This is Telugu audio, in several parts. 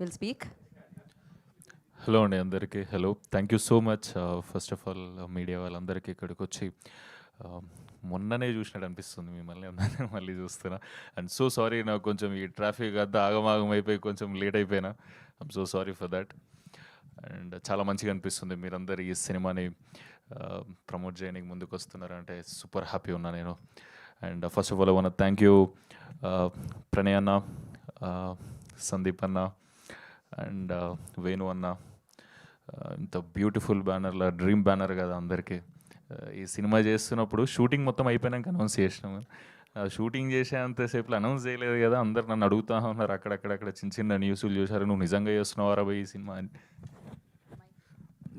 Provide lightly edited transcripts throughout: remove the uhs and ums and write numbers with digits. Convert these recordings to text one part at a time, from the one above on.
will speak. హలో అండి అందరికీ hello thank you so much first of all media వాళ్ళందరికీ ఇక్కడికి వచ్చి మొన్ననే చూసినట్టు అనిపిస్తుంది మిమ్మల్ని అందరినీ మళ్ళీ చూస్తున్నా అండ్ సో సారీ నాకు కొంచెం ఈ ట్రాఫిక్ అంతా ఆగమాగం అయిపోయి కొంచెం లేట్ అయిపోయినా I'm so sorry for that and చాలా మంచిగా అనిపిస్తుంది మీరందరూ ఈ సినిమాని ప్రమోట్ చేయడానికి ముందుకు వస్తున్నారంటే సూపర్ హ్యాపీ ఉన్నా నేను and first of all one thank you Pranay అన్న సందీప్ అన్న అండ్ వేణు అన్న ఇంత బ్యూటిఫుల్ బ్యానర్ల డ్రీమ్ బ్యానర్ కదా అందరికీ ఈ సినిమా చేస్తున్నప్పుడు షూటింగ్ మొత్తం అయిపోయినాక అనౌన్స్ చేసినాము షూటింగ్ చేసేంతసేపు అనౌన్స్ చేయలేదు కదా అందరు నన్ను అడుగుతా ఉన్నారు అక్కడక్కడక్కడ చిన్న చిన్న న్యూస్లు చూసారు నువ్వు నిజంగా చేస్తున్నావారా పోయి ఈ సినిమా అని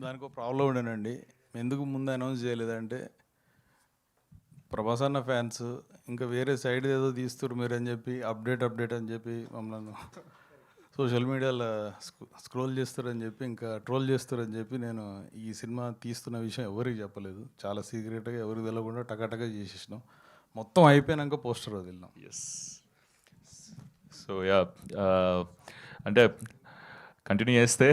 దానికి ఒక ప్రాబ్లం ఉండేనండి ఎందుకు ముందు అనౌన్స్ చేయలేదంటే ప్రభాస్ అన్న ఫ్యాన్స్ ఇంకా వేరే సైడ్ ఏదో తీస్తారు మీరు అని చెప్పి అప్డేట్ అని చెప్పి మమ్మల్ని సోషల్ మీడియాలో స్క్రోల్ చేస్తారని చెప్పి ఇంకా ట్రోల్ చేస్తారని చెప్పి నేను ఈ సినిమా తీస్తున్న విషయం ఎవరికి చెప్పలేదు చాలా సీక్రెట్గా ఎవరికి తెలియకుండా టకాటకా చేసేసినాం మొత్తం అయిపోయినాక పోస్టర్ వదిలినాం. ఎస్ సో యా అంటే కంటిన్యూ చేస్తే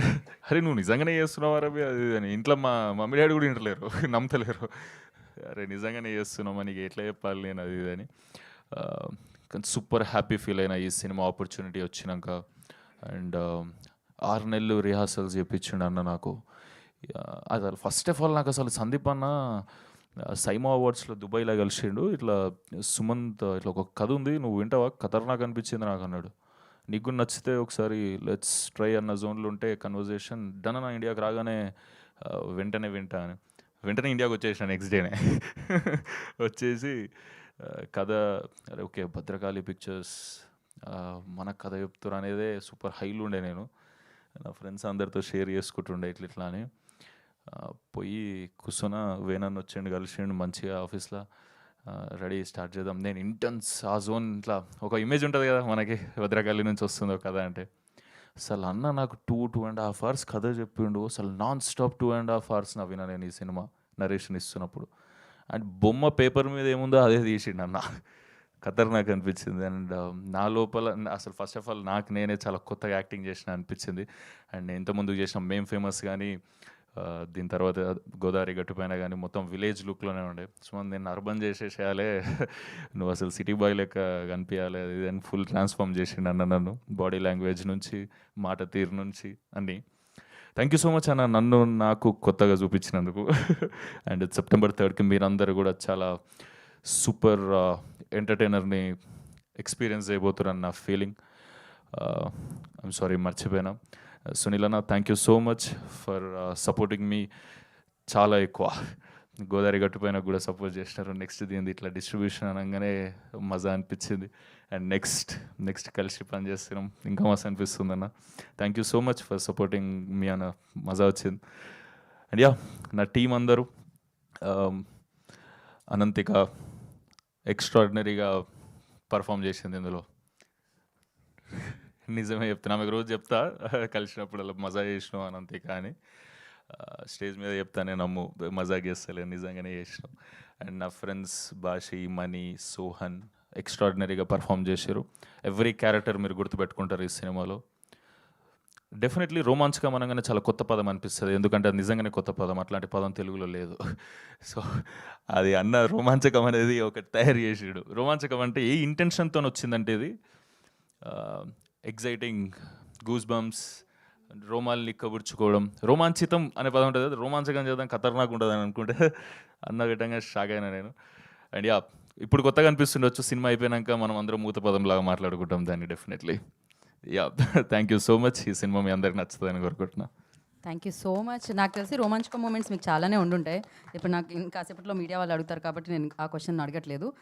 అరే నువ్వు నిజంగానే చేస్తున్నావు రవి అది అని ఇంట్లో మా మమ్మీ డాడీ కూడా వింటలేరు నమ్మతలేరు అరే నిజంగానే చేస్తున్నావు నీకు ఎట్లా చెప్పాలి నేను అది ఇది అని కానీ సూపర్ హ్యాపీ ఫీల్ అయినా ఈ సినిమా ఆపర్చునిటీ వచ్చినాక అండ్ 6 నెలలు రిహార్సల్స్ చేయించిండు అన్న నాకు అసలు ఫస్ట్ ఆఫ్ ఆల్ నాకు అసలు సందీప్ అన్న సైమా అవార్డ్స్లో దుబాయ్లో కలిసిండు ఇట్లా సుమంత్ ఇట్లా ఒక కథ ఉంది నువ్వు వింటావా ఖతర్నాక్ అనిపించింది నాకు అన్నాడు నీకు నచ్చితే ఒకసారి లెట్స్ ట్రై అన్న జోన్లో ఉంటే కన్వర్జేషన్ డన్ అన్న ఇండియాకి రాగానే వెంటనే వెంటనే ఇండియాకి వచ్చేసిన నెక్స్ట్ డేనే వచ్చేసి కథ అరే ఓకే భద్రకాళి పిక్చర్స్ మన కథ చెప్తారు అనేదే సూపర్ హైలు ఉండే నేను నా ఫ్రెండ్స్ అందరితో షేర్ చేసుకుంటుండే ఇట్లా అని పోయి కూర్చొన వేనన్ను వచ్చిండు కలిసిండు మంచిగా ఆఫీస్లో రెడీ స్టార్ట్ చేద్దాం నేను ఇంటెన్స్ ఆ జోన్ ఇట్లా ఒక ఇమేజ్ ఉంటుంది కదా మనకి భద్రకాళి నుంచి వస్తుందో కథ అంటే అసలు అన్న నాకు 2.5 hours కథ చెప్పిండు అసలు నాన్ స్టాప్ 2.5 hours నవ్వినా నేను ఈ సినిమా నరేషన్ ఇస్తున్నప్పుడు అండ్ బొమ్మ పేపర్ మీద ఏముందో అదే తీసిండు అన్న ఖతర్నాక్ అనిపించింది అండ్ నా లోపల అసలు ఫస్ట్ ఆఫ్ ఆల్ నాకు నేనే చాలా కొత్తగా యాక్టింగ్ చేసిన అనిపించింది అండ్ ఇంతకుముందు చేసిన మేం ఫేమస్ కానీ దీని తర్వాత గోదావరి గట్టుపైన కానీ మొత్తం విలేజ్ లుక్లోనే ఉండే సో నేను అర్బన్ చేసేసేయాలి నువ్వు అసలు సిటీ బాయ్ లెక్క కనిపించాలి అది అని ఫుల్ ట్రాన్స్ఫార్మ్ చేసిండు అన్న నన్ను బాడీ లాంగ్వేజ్ నుంచి మాట తీరు నుంచి అన్నీ థ్యాంక్ యూ సో మచ్ అన్న నన్ను నాకు కొత్తగా చూపించినందుకు అండ్ సెప్టెంబర్ 3rd మీరందరూ కూడా చాలా సూపర్ ఎంటర్టైనర్ని ఎక్స్పీరియన్స్ చేయబోతున్నారని నా ఫీలింగ్ ఐమ్ సారీ మర్చిపోయినా సునీల్ అన్న thank you so much for supporting me చాలా ఎక్కువ గోదావరి గట్టుపైన కూడా సపోర్ట్ చేసినారు నెక్స్ట్ దీనిది ఇట్లా డిస్ట్రిబ్యూషన్ అనగానే మజా అనిపించింది అండ్ నెక్స్ట్ కలిసి పని చేస్తున్నాం ఇంకా మస్తు అనిపిస్తుంది అన్న thank you so much for supporting me అన్న మజా వచ్చింది అండ్ యా నా టీం అందరూ అనంతిక ఎక్స్ట్రాడినరీగా పర్ఫామ్ చేసింది ఇందులో నిజమే చెప్తున్నా ఆమెకు రోజు చెప్తా కలిసినప్పుడు అలా మజా చేసినావు అనంతిక అని స్టేజ్ మీద చెప్తానే నమ్ము మజాక్ చేస్తలే నిజంగానే చేసినాం అండ్ నా ఫ్రెండ్స్ బాషి మనీ సోహన్ ఎక్స్ట్రాడినరీగా పర్ఫామ్ చేశారు ఎవ్రీ క్యారెక్టర్ మీరు గుర్తుపెట్టుకుంటారు ఈ సినిమాలో డెఫినెట్లీ రోమాంచకం అనగానే చాలా కొత్త పదం అనిపిస్తుంది ఎందుకంటే అది నిజంగానే కొత్త పదం అట్లాంటి పదం తెలుగులో లేదు సో అది అన్న రోమాంచకం అనేది ఒకటి తయారు చేసాడు రోమాంచకం అంటే ఏ ఇంటెన్షన్తో వచ్చిందంటే ఇది ఎగ్జైటింగ్ గూస్ బంప్స్ రోమాల్ని నిక్కబుచ్చుకోవడం రోమాంచితం అనే పదం ఉంటుంది రోమాంచకం చేద్దాం ఖతర్నాక్ ఉంటుంది అని అనుకుంటే అన్న విధంగా షాక్ అయినా నేను అండ్ యా ఇప్పుడు కొత్తగా అనిపిస్తుండొచ్చు సినిమా అయిపోయాక మనం అందరం మూత పదంలాగా మాట్లాడుకుంటాం దాన్ని definitely yeah thank you so much ఈ సినిమా మీ అందరికి నచ్చుతుందని కోరుకుంటున్నా థ్యాంక్ యూ సో మచ్ నాకు తెలిసి రోమాంచక మూమెంట్స్ మీకు చాలానే ఉండుంటాయి ఇప్పుడు నాకు ఇంకాసేపట్లో మీడియా వాళ్ళు అడుగుతారు కాబట్టి నేను ఆ క్వశ్చన్ అడగట్లేదు